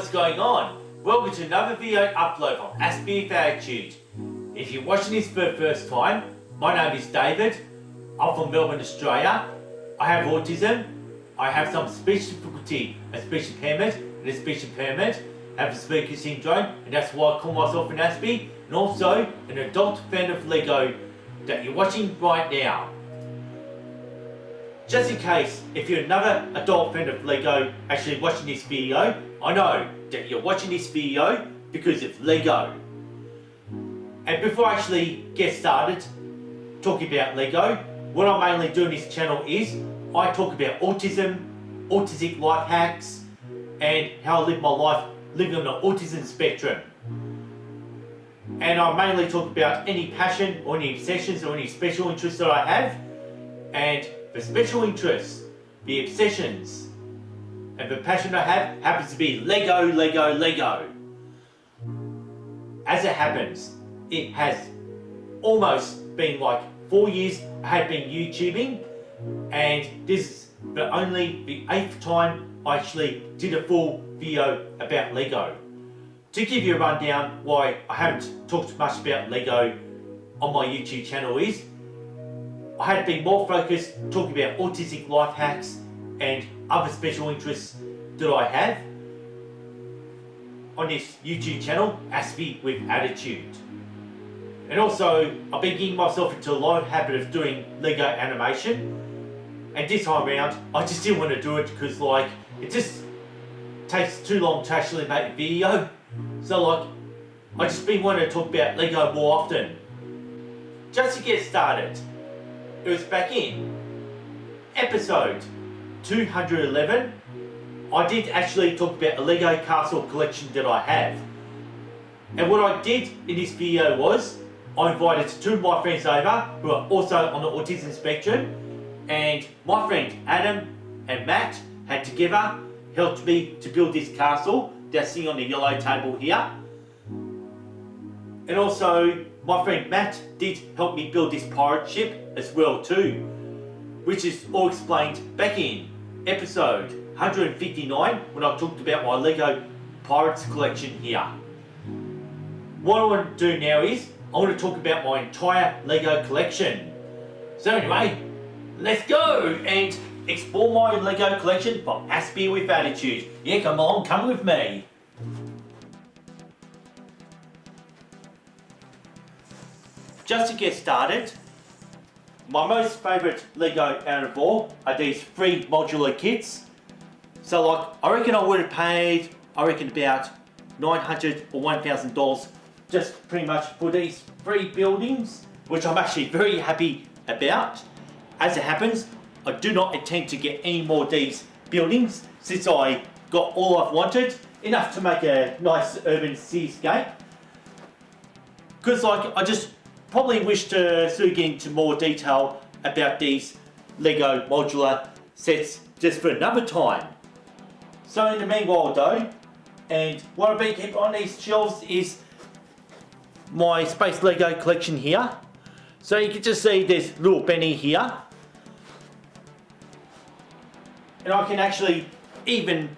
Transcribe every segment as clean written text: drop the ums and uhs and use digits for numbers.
what's going on? Welcome to another video upload from Aspie with Attitude. If you're watching this for the first time, my name is David. I'm from Melbourne, Australia. I have autism. I have some speech difficulty, a speech impairment, and a speech impairment. I have Asperger's syndrome, and that's why I call myself an Aspie, and also an adult fan of Lego that you're watching right now. Just in case, if you're another adult fan of Lego actually watching this video, I know that you're watching this video because of Lego. And before I actually get started talking about Lego, what I mainly do on this channel is I talk about autism, autistic life hacks, and how I live my life living on the autism spectrum. And I mainly talk about any passion or any obsessions or any special interests that I have. And the special interests, the obsessions, and the passion I have happens to be Lego, Lego, Lego. As it happens, it has almost been like 4 years I have been YouTubing, and this is the 8th time I actually did a full video about Lego. To give you a rundown why I haven't talked much about Lego on my YouTube channel is, I had been more focused talking about autistic life hacks and other special interests that I have on this YouTube channel, Aspie with Attitude. And also, I've been getting myself into a long habit of doing Lego animation, and this time around, I just didn't want to do it because it just takes too long to actually make a video. So I just been wanting to talk about Lego more often. Just to get started, it was back in episode 211, I did actually talk about a Lego castle collection that I have. And what I did in this video was, I invited 2 of my friends over who are also on the autism spectrum, and my friend Adam and Matt had together helped me to build this castle that's sitting on the yellow table here. And also my friend Matt did help me build this pirate ship as well too, which is all explained back in episode 159 when I talked about my Lego Pirates collection here. What I want to do now is I want to talk about my entire Lego collection. So anyway, let's go and explore my Lego collection from Aspie with Attitude. Yeah, come on, come with me. Just to get started, my most favourite Lego out of all are these 3 modular kits. So I reckon I would have paid, about $900 or $1,000 just pretty much for these 3 buildings, which I'm actually very happy about. As it happens, I do not intend to get any more of these buildings since I got all I've wanted, enough to make a nice urban seascape. Because I just probably wish to sort of get into more detail about these Lego modular sets just for another time. So in the meanwhile though, and what I've been keeping on these shelves is my Space Lego collection here. So you can just see there's little Benny here. And I can actually even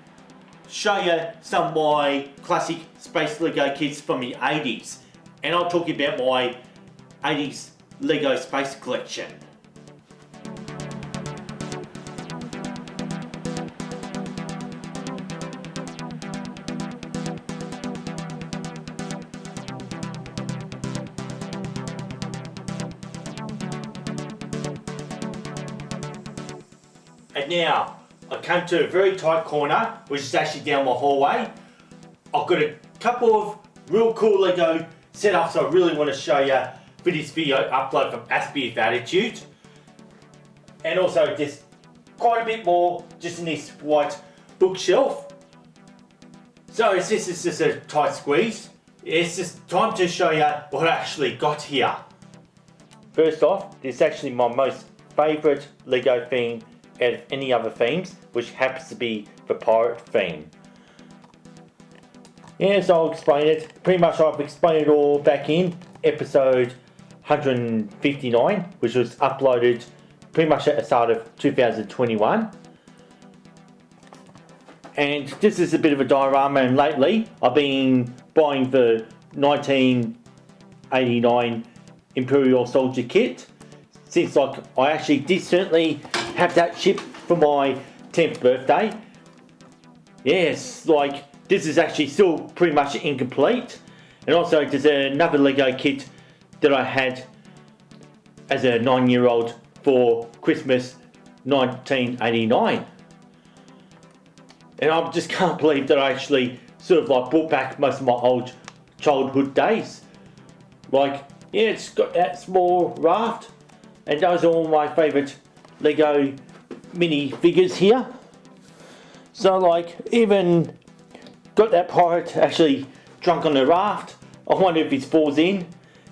show you some of my classic Space Lego kits from the 80s. And I'll talk about my 80s Lego Space collection. And now, I came to a very tight corner, which is actually down my hallway. I've got a couple of real cool Lego setups I really want to show you for this video upload from Aspie with Attitude. And also just quite a bit more just in this white bookshelf. So this is just a tight squeeze. It's just time to show you what I actually got here. First off, this is actually my most favourite Lego theme out of any other themes, which happens to be the pirate theme. Yeah, so I'll explain it. Pretty much I've explained it all back in episode 159, which was uploaded pretty much at the start of 2021. And this is a bit of a diorama, and lately I've been buying the 1989 Imperial Soldier kit, since like I actually did certainly have that shipped for my 10th birthday. Yes, like this is actually still pretty much incomplete. And also there's another Lego kit that I had as a 9-year-old for Christmas 1989. And I just can't believe that I actually sort of like brought back most of my old childhood days. Like, yeah, it's got that small raft, and those are all my favourite Lego mini figures here. So like, even got that pirate actually drunk on the raft. I wonder if he falls in.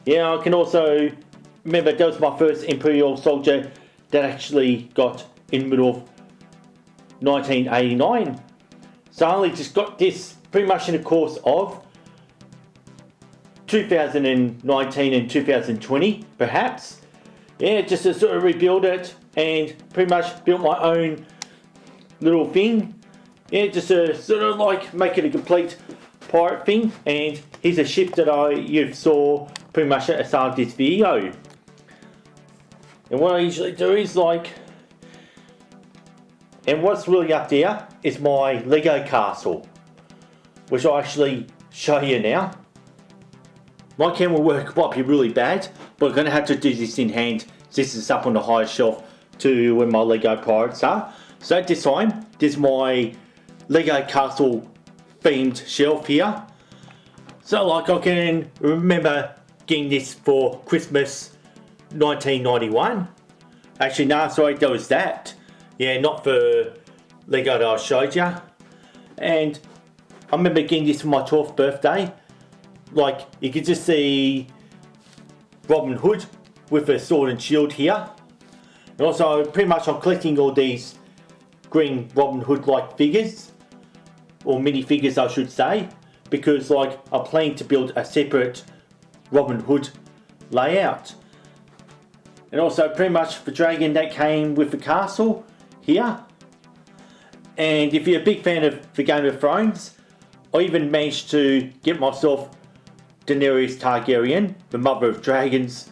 Yeah, I can also remember that was my first Imperial Soldier that actually got in the middle of 1989. So I only just got this pretty much in the course of 2019 and 2020, perhaps. Yeah, just to sort of rebuild it and pretty much build my own little thing. Yeah, just to sort of like make it a complete pirate thing. And here's a ship that you saw pretty much at the start of this video. And what I usually do is like, and what's really up there is my Lego castle, which I'll actually show you now. My camera work might be really bad, but I'm going to have to do this in hand since it's up on the higher shelf to where my Lego pirates are. So at this time, there's my Lego castle themed shelf here. So like I can remember getting this for Christmas 1991. Actually no, sorry, that was that. Yeah, not for Lego that I showed you. And I remember getting this for my 12th birthday. Like, you can just see Robin Hood with a sword and shield here. And also, pretty much I'm collecting all these green Robin Hood like figures. Or mini figures I should say. Because like, I'm planning to build a separate Robin Hood layout. And also pretty much the dragon that came with the castle here. And if you're a big fan of the Game of Thrones, I even managed to get myself Daenerys Targaryen, the mother of dragons,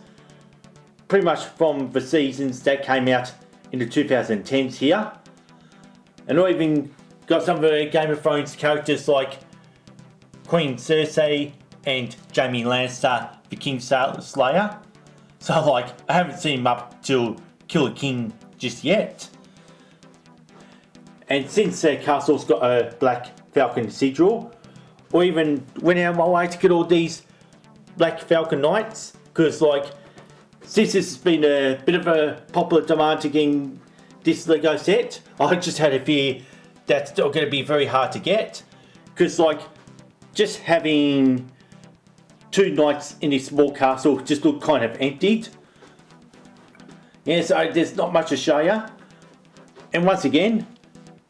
pretty much from the seasons that came out in the 2010s here. And I even got some of the Game of Thrones characters like Queen Cersei and Jaime Lannister, the Kingslayer. So like, I haven't seen him up till Killer King just yet. And since the castle's got a Black Falcon sigil, I even went out of my way to get all these Black Falcon Knights, because like, since this has been a bit of a popular demand to get this Lego set, I just had a fear that's still going to be very hard to get, because like, just having 2 knights in this small castle just look kind of emptied. Yeah, so there's not much to show you. And once again,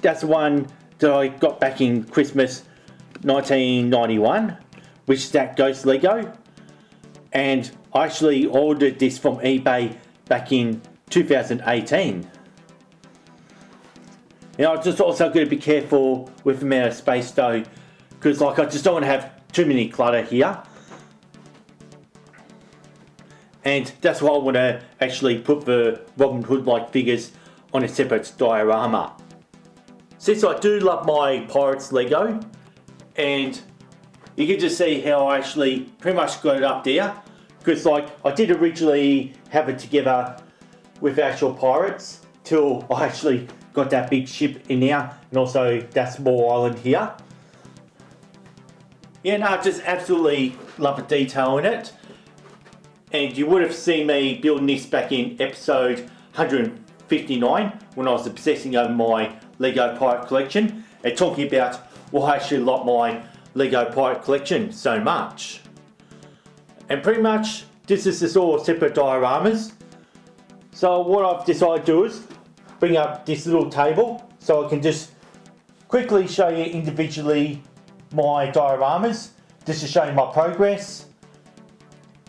that's the one that I got back in Christmas 1991, which is that Ghost Lego. And I actually ordered this from eBay back in 2018. Now I just also got to be careful with the amount of space though, because like I just don't want to have too many clutter here. And that's why I want to actually put the Robin Hood like figures on a separate diorama. Since I do love my Pirates Lego, and you can just see how I actually pretty much got it up there, because like I did originally have it together with actual pirates till I actually got that big ship in there and also that small island here. Yeah, no, I just absolutely love the detail in it. And you would have seen me building this back in episode 159 when I was obsessing over my Lego Pirate collection and talking about why I actually like my Lego Pirate collection so much. And pretty much this is just all separate dioramas. So what I've decided to do is bring up this little table so I can just quickly show you individually my dioramas just to show you my progress.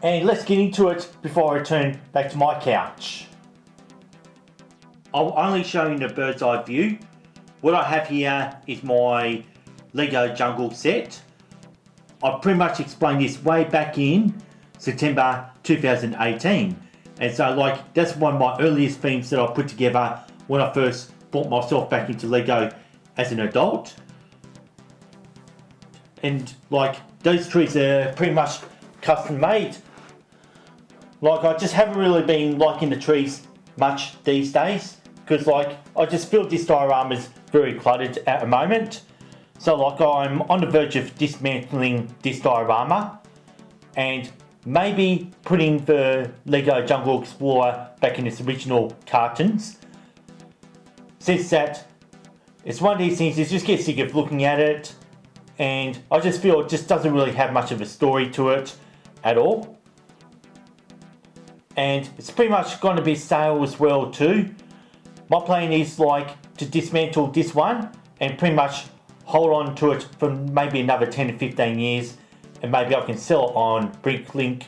And let's get into it before I return back to my couch. I'll only show you the bird's eye view what I have here is my Lego Jungle set. I pretty much explained this way back in September 2018. And so like, that's one of my earliest themes that I put together when I first brought myself back into Lego as an adult. And like, those trees are pretty much custom made. Like, I just haven't really been liking the trees much these days, because like, I just feel this diorama is very cluttered at the moment. So like, I'm on the verge of dismantling this diorama and maybe putting the Lego Jungle Explorer back in its original cartons. Since that, it's one of these things, you just get sick of looking at it, and I just feel it just doesn't really have much of a story to it at all. And it's pretty much going to be sale as well too. My plan is like to dismantle this one and pretty much hold on to it for maybe another 10 to 15 years, and maybe I can sell it on Bricklink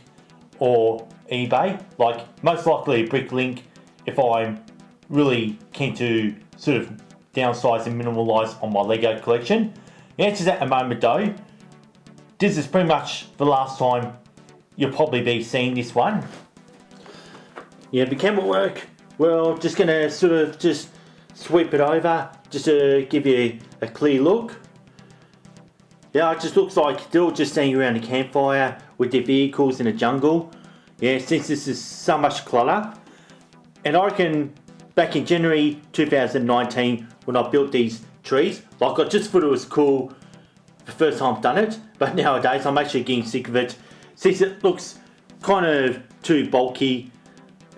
or eBay. Like, most likely Bricklink if I'm really keen to sort of downsize and minimalise on my Lego collection. The answer is at the moment though, this is pretty much the last time you'll probably be seeing this one. Yeah, the camera work, well, just gonna sort of just sweep it over just to give you a clear look. Yeah, it just looks like they're all just standing around a campfire with their vehicles in a jungle. Yeah, since this is so much clutter. And I reckon back in January 2019 when I built these trees, like, I just thought it was cool the first time I've done it, but nowadays I'm actually getting sick of it since it looks kind of too bulky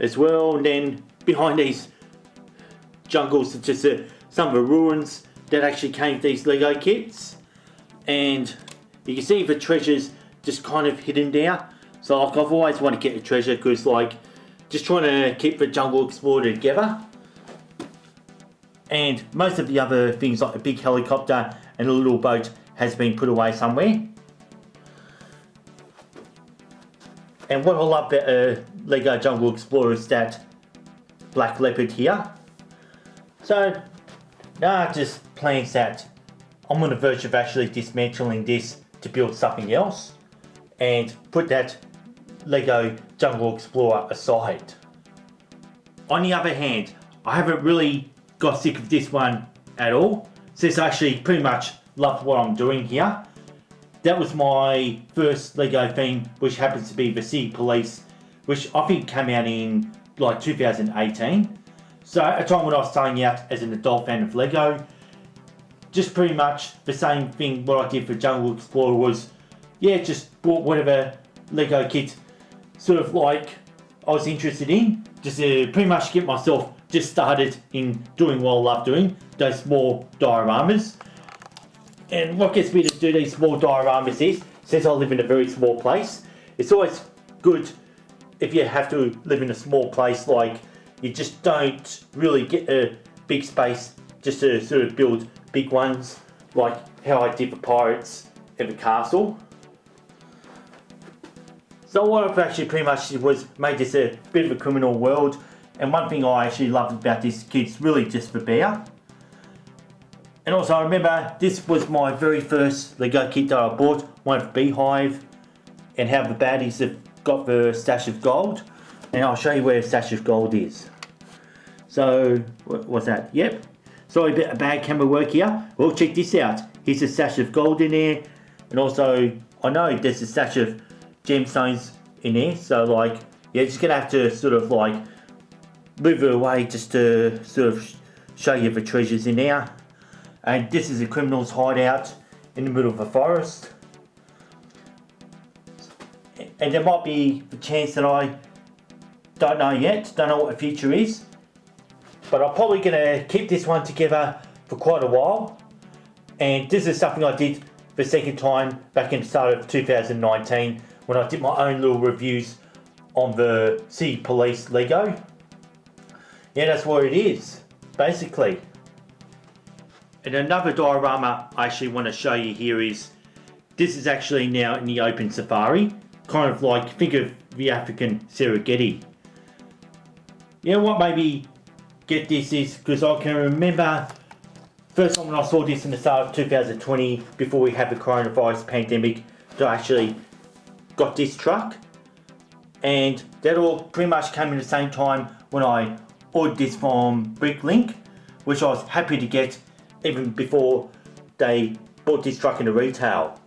as well. And then behind these jungles are just some of the ruins that actually came with these Lego kits, and you can see the treasures just kind of hidden there. So like, I've always wanted to get a treasure, because like, just trying to keep the Jungle Explorer together. And most of the other things like a big helicopter and a little boat has been put away somewhere. And what I love about Lego Jungle Explorer is that black leopard here. So now just plans that I'm on the verge of actually dismantling this to build something else and put that Lego Jungle Explorer aside. On the other hand, I haven't really got sick of this one at all, since I actually pretty much loved what I'm doing here. That was my first Lego theme, which happens to be the City Police, which I think came out in like 2018. So at a time when I was starting out as an adult fan of Lego, just pretty much the same thing what I did for Jungle Explorer was, yeah, just bought whatever Lego kit sort of like I was interested in, just to pretty much get myself just started in doing what I love doing, those small dioramas. And what gets me to do these small dioramas is, since I live in a very small place, it's always good if you have to live in a small place, like you just don't really get a big space just to sort of build big ones, like how I did for Pirates at the castle. So what I've actually pretty much did was made this a bit of a criminal world, and one thing I actually loved about this kit's really just the bear. And also I remember this was my very first Lego kit that I bought, one of Beehive, and how the baddies have got the stash of gold. And I'll show you where the stash of gold is. So, what's that? Yep. Sorry about bad camera work here. Well, check this out. Here's a stash of gold in there. And also, I know there's a stash of gemstones in there. So like, yeah, just gonna have to sort of like move it away just to sort of show you the treasures in there. And this is a criminal's hideout in the middle of a forest. And there might be the chance that I don't know yet, don't know what the future is. But I'm probably gonna keep this one together for quite a while. And this is something I did the second time back in the start of 2019 when I did my own little reviews on the City Police Lego. Yeah, that's what it is, basically. And another diorama I actually want to show you here is, this is actually now in the open safari, kind of like, think of the African Serengeti. You know what maybe get this is, because I can remember first time when I saw this in the start of 2020, before we had the coronavirus pandemic, that I actually got this truck. And that all pretty much came in the same time when I ordered this from Bricklink, which I was happy to get even before they bought this truck into retail.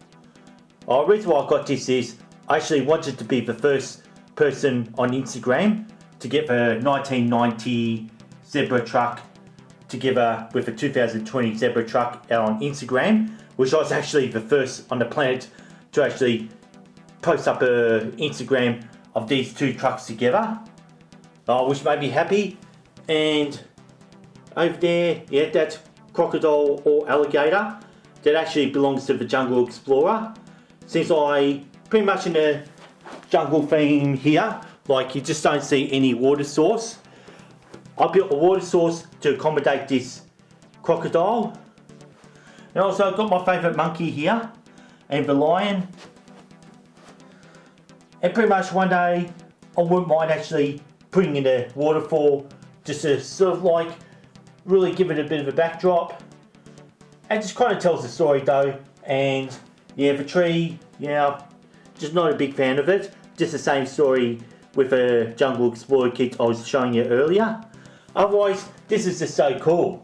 The reason why I got this is I actually wanted to be the first person on Instagram to get the 1990 Zebra truck together with the 2020 Zebra truck out on Instagram, which I was actually the first on the planet to actually post up a Instagram of these two trucks together, which made me happy. And over there, yeah, that's crocodile or alligator. That actually belongs to the Jungle Explorer. Since I pretty much in the jungle theme here, like you just don't see any water source, I built a water source to accommodate this crocodile. And also I've got my favourite monkey here, and the lion. And pretty much one day I wouldn't mind actually putting in a waterfall just to sort of like really give it a bit of a backdrop. And just kind of tells the story though. And yeah, the tree, yeah, just not a big fan of it. Just the same story with a Jungle Explorer kit I was showing you earlier. Otherwise, this is just so cool.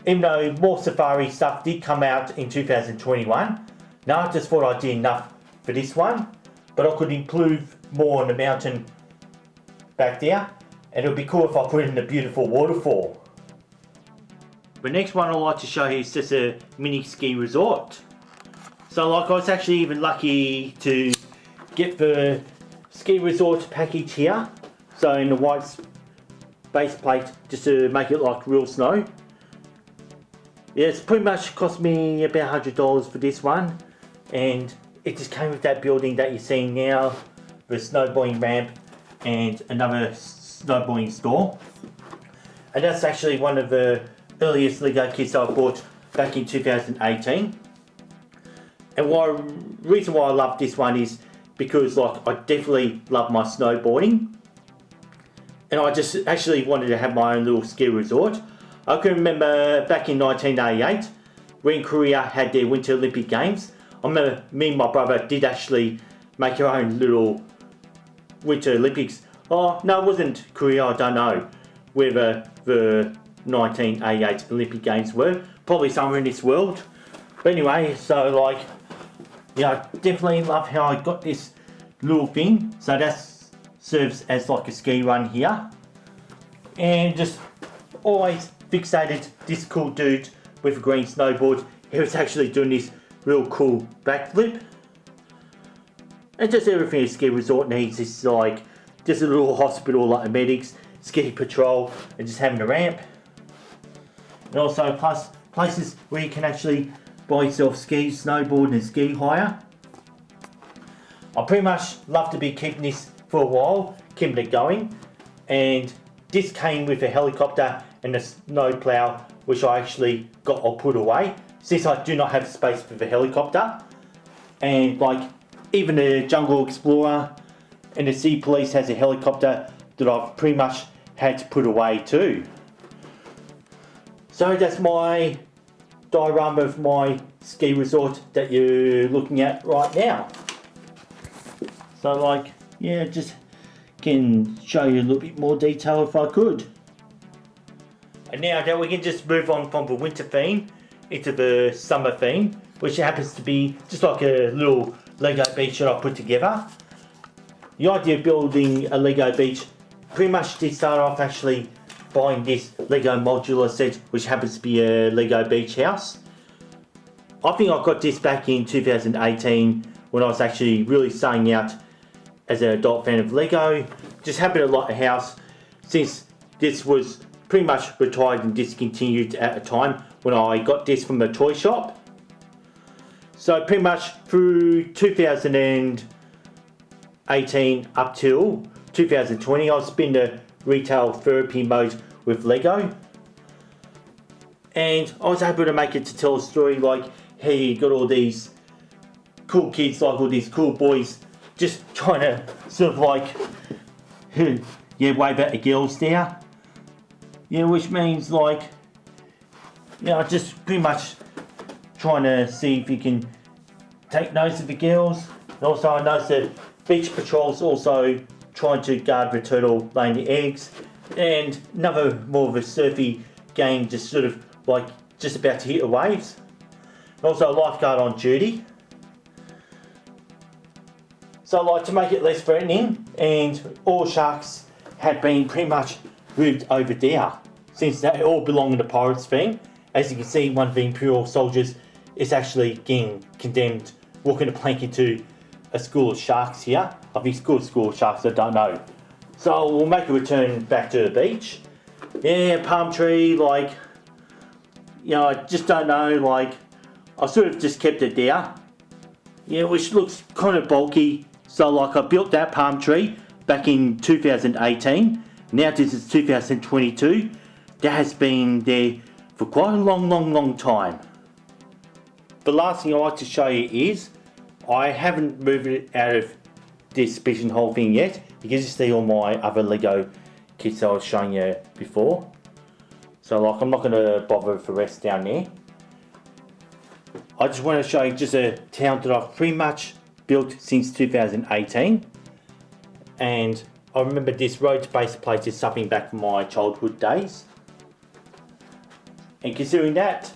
Even though more safari stuff did come out in 2021, now I just thought I did enough for this one. But I could improve more on the mountain back there, and it would be cool if I put in a beautiful waterfall. The next one I'd like to show you is just a mini ski resort. So like I was actually even lucky to get the ski resort package here. So in the white base plate, just to make it like real snow. Yeah, it's pretty much cost me about $100 for this one, and it just came with that building that you're seeing now, the snowboarding ramp and another snowboarding store. And that's actually one of the earliest Lego kits I bought back in 2018. And reason why I love this one is because like I definitely love my snowboarding, and I just actually wanted to have my own little ski resort. I can remember back in 1988 when Korea had their Winter Olympic Games. I remember me and my brother did actually make our own little Winter Olympics. Oh no, it wasn't Korea, I don't know where the 1988 Olympic Games were. Probably somewhere in this world. But anyway, so like, yeah, I definitely love how I got this little thing. So that serves as like a ski run here. And just always fixated this cool dude with a green snowboard. He was actually doing this real cool backflip. And just everything a ski resort needs is like just a little hospital like the medics, ski patrol, and just having a ramp. And also plus places where you can actually buy yourself skis, snowboard and ski hire. I pretty much love to be keeping this for a while, keeping it going. And this came with a helicopter and a snow plow, which I actually got or put away, since I do not have space for the helicopter. And like even the Jungle Explorer and the Sea Police has a helicopter that I've pretty much had to put away too. So that's my diorama of my ski resort that you're looking at right now. So like, yeah, just can show you a little bit more detail if I could. And now we can just move on from the winter theme into the summer theme, which happens to be just like a little Lego beach that I put together. The idea of building a Lego beach pretty much did start off actually buying this Lego modular set, which happens to be a Lego beach house. I think I got this back in 2018 when I was actually really starting out as an adult fan of Lego. Just happened to like the house since this was pretty much retired and discontinued at a time when I got this from a toy shop. So pretty much through 2018 up till 2020 I was in the retail therapy mode with Lego. And I was able to make it to tell a story like, hey, you got all these cool kids, like all these cool boys, just trying to sort of like, yeah, wave at the girls there. Yeah, which means like, Yeah, just pretty much trying to see if you can take notice of the girls. And also I noticed that beach patrols also trying to guard the turtle laying the eggs. And another more of a surfy game, just sort of like just about to hit the waves. And also a lifeguard on duty. So like to make it less threatening, and all sharks have been pretty much moved over there since they all belong in the pirates thing. As you can see, one of the Imperial soldiers is actually getting condemned, walking a plank into a school of sharks here. I think school of sharks, I don't know. So we'll make a return back to the beach. Yeah, palm tree, like, you know, I just don't know, like, I sort of just kept it there. Yeah, which looks kind of bulky. So like I built that palm tree back in 2018. Now this is 2022. That has been there for quite a long time. The last thing I'd like to show you is, I haven't moved it out of this pigeonhole thing yet. You can just see all my other Lego kits I was showing you before. So like I'm not going to bother with the rest down there. I just want to show you just a town that I've pretty much built since 2018. And I remember this road-based place is something back from my childhood days. And considering that,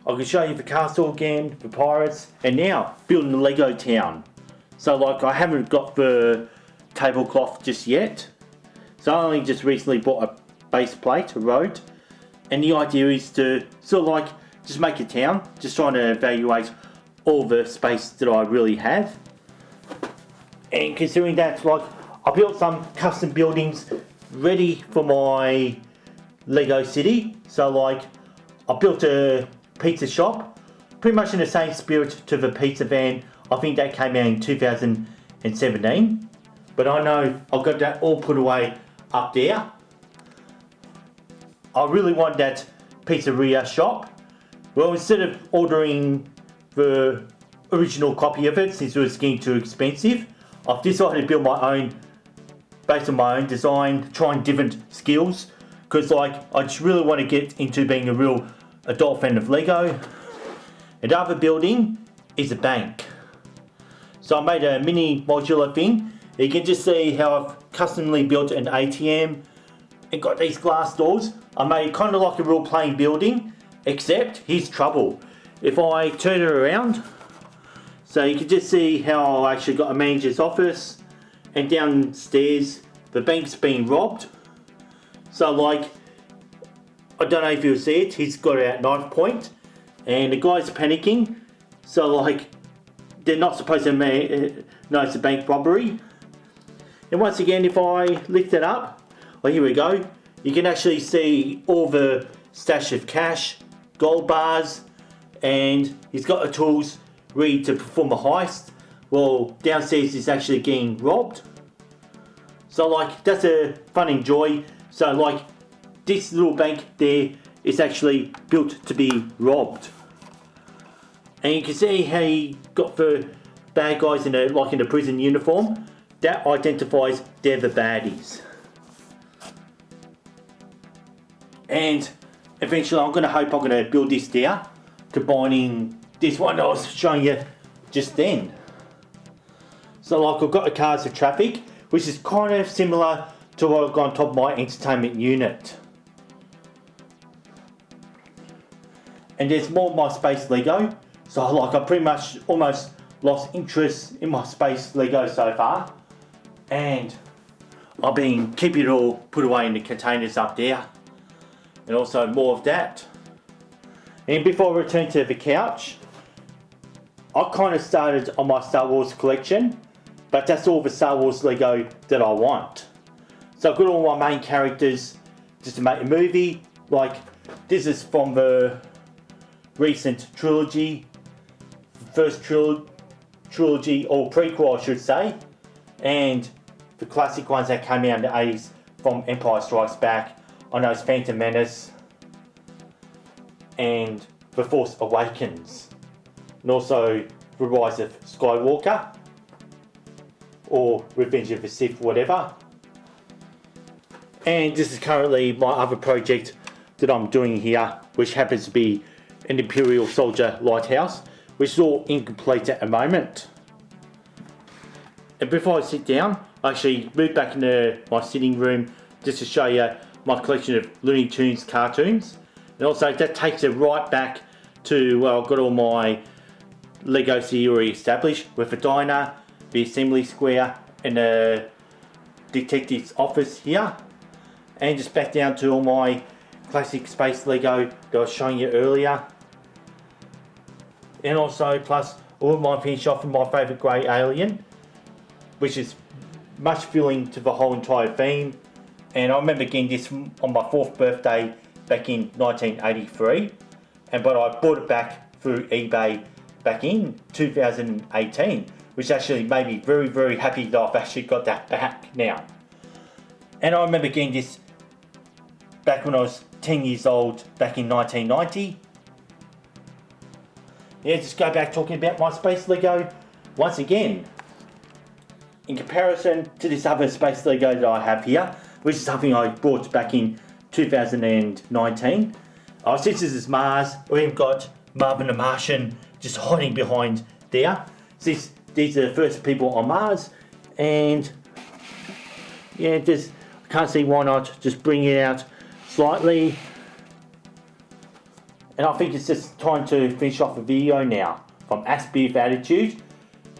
I can show you the castle again, the pirates, and now building the Lego town. So like I haven't got the tablecloth just yet. So I only just recently bought a base plate, a road. And the idea is to sort of like just make a town, just trying to evaluate all the space that I really have. And considering that, like I built some custom buildings ready for my Lego city. So like I built a pizza shop, pretty much in the same spirit to the pizza van. I think that came out in 2017. But I know I've got that all put away up there. I really want that pizzeria shop. Well, instead of ordering the original copy of it, since it was getting too expensive, I've decided to build my own, based on my own design, trying different skills. Because like, I just really want to get into being a real adult fan of Lego. And the other building is a bank. So I made a mini modular thing. You can just see how I've customly built an ATM and got these glass doors. I made kind of like a real plain building, except here's trouble. If I turn it around, so you can just see how I actually got a manager's office, and downstairs the bank's been robbed. So like, I don't know if you'll see it, he's got it at knife point and the guy's panicking. So like, they're not supposed to notice a bank robbery. And once again, if I lift it up, well, here we go. You can actually see all the stash of cash, gold bars, and he's got the tools ready to perform a heist. Well, downstairs is actually getting robbed. So like, that's a fun and joy. So like, this little bank there is actually built to be robbed. And you can see how he got the bad guys in the prison uniform. That identifies they're the baddies. And eventually I'm going to build this there, combining this one I was showing you just then. So like, I've got the cars of traffic, which is kind of similar to what I've got on top of my entertainment unit. And there's more of my space Lego. So like, I pretty much almost lost interest in my space Lego so far. And I've been keeping it all put away in the containers up there. And also more of that. And before I return to the couch, I kind of started on my Star Wars collection, but that's all the Star Wars Lego that I want. So I've got all my main characters just to make a movie. Like, this is from the recent trilogy, first trilogy, or prequel I should say, and the classic ones that came out in the 80s from Empire Strikes Back. I know it's Phantom Menace and The Force Awakens, and also The Rise of Skywalker or Revenge of the Sith, whatever. And this is currently my other project that I'm doing here, which happens to be an Imperial Soldier lighthouse, which is all incomplete at the moment. And before I sit down, I actually moved back into my sitting room just to show you my collection of Looney Tunes cartoons. And also that takes it right back to where I've got all my Lego theory established, with a diner, the assembly square, and the detective's office here. And just back down to all my classic space Lego that I was showing you earlier. And also plus all of mine finish off with my favourite grey alien, which is much filling to the whole entire theme. And I remember getting this on my 4th birthday back in 1983, but I bought it back through eBay back in 2018, which actually made me very, very happy that I've actually got that back now. And I remember getting this back when I was 10 years old back in 1990. Yeah, just go back talking about my space Lego once again. In comparison to this other space Lego that I have here, which is something I bought back in 2019. Since this is Mars, we've got Marvin the Martian just hiding behind there. Since these are the first people on Mars, and yeah, just I can't see why not just bring it out slightly. And I think it's just time to finish off the video now. From Aspie with Attitude,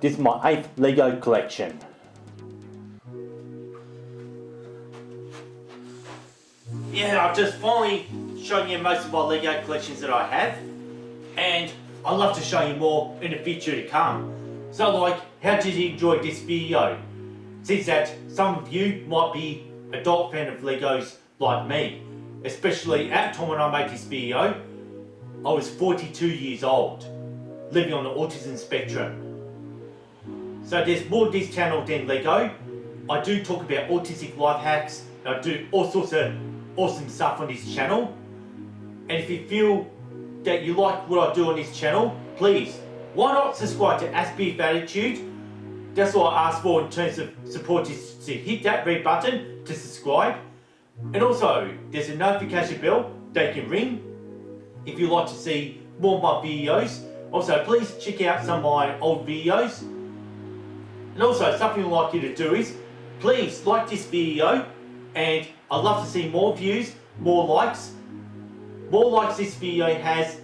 this is my 8th Lego collection. Yeah, I've just finally shown you most of my Lego collections that I have, and I'd love to show you more in the future to come. So like, how did you enjoy this video? Since that some of you might be adult fan of Legos like me, especially at the time when I made this video, I was 42 years old, living on the autism spectrum. So there's more to this channel than Lego. I do talk about autistic life hacks, and I do all sorts of awesome stuff on this channel. And if you feel that you like what I do on this channel, please, why not subscribe to Aspie with Attitude? That's all I ask for in terms of support, is to hit that red button to subscribe. And also, there's a notification bell that you can ring if you'd like to see more of my videos. Also, please check out some of my old videos. And also, something I'd like you to do is, please like this video, and I'd love to see more views, more likes. More likes this video has,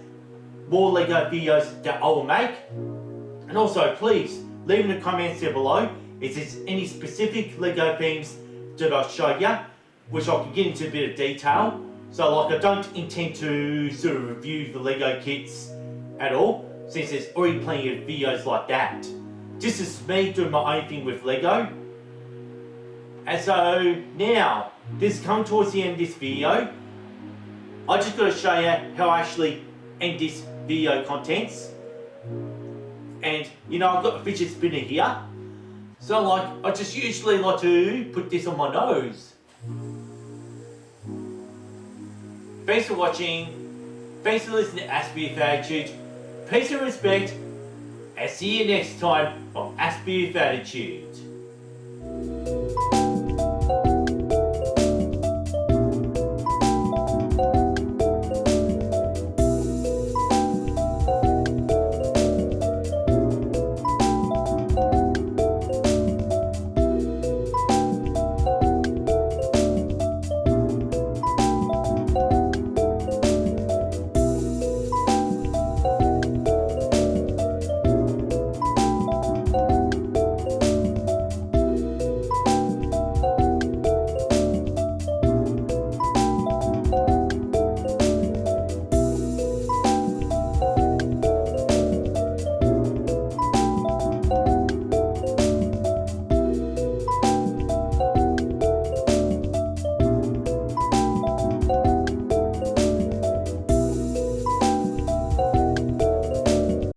more Lego videos that I will make. And also, please leave in the comments down below if there's any specific Lego themes that I show you, which I can get into a bit of detail. So like, I don't intend to sort of review the Lego kits at all, since there's already plenty of videos like that. This is me doing my own thing with Lego. And so now, this is coming towards the end of this video. I just got to show you how I actually end this video contents. And you know, I've got a fidget spinner here. So like, I just usually like to put this on my nose. Thanks for watching. Thanks for listening to Aspie with Attitude. Peace and respect. And see you next time on Aspie with Attitude.